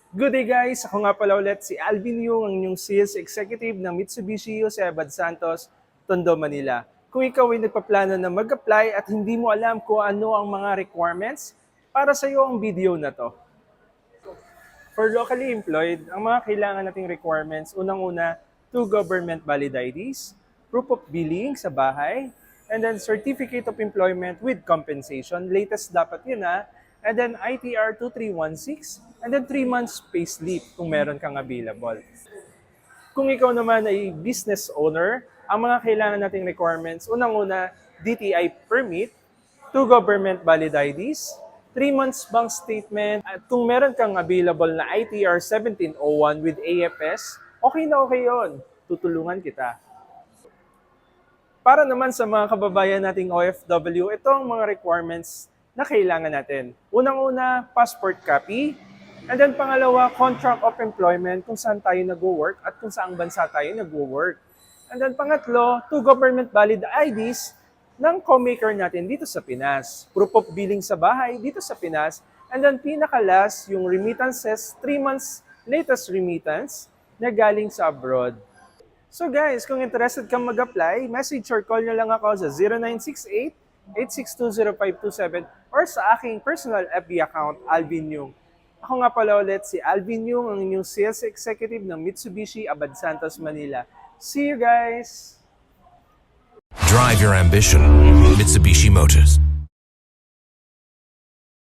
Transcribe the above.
Good day guys! Ako nga pala ulit si Alvin Yung, ang inyong Sales Executive ng Mitsubishi Jose Abad Santos, Tondo, Manila. Kung ikaw ay nagpaplano na mag-apply at hindi mo alam kung ano ang mga requirements, para sa iyo ang video na to. For locally employed, ang mga kailangan nating requirements, unang-una, 2 government valid IDs, proof of billing sa bahay, and then certificate of employment with compensation. Latest dapat yun and then ITR 2316, and then 3 months payslip kung meron kang available. Kung ikaw naman ay business owner, ang mga kailangan nating requirements, unang-una, DTI permit, 2 government valid IDs, 3 months bank statement, at kung meron kang available na ITR 1701 with AFS, okay na okay yon. Tutulungan kita. Para naman sa mga kababayan nating OFW, ito ang mga requirements na kailangan natin. Unang-una, passport copy. And then pangalawa, contract of employment kung saan tayo nag-work at kung saang bansa tayo nag-work. And then pangatlo, 2 government valid IDs ng co-maker natin dito sa Pinas. Proof of billing sa bahay dito sa Pinas. And then pinaka-last, yung remittances, 3 months latest remittance na galing sa abroad. So guys, kung interested kang mag-apply, message or call nyo lang ako sa 0968-8620527 or sa aking personal FB account, Alvin Yung. Ako nga pala ulit si Alvin Yung, ang inyong Sales Executive ng Mitsubishi Abad Santos, Manila. See you guys! Drive your ambition. Mitsubishi Motors.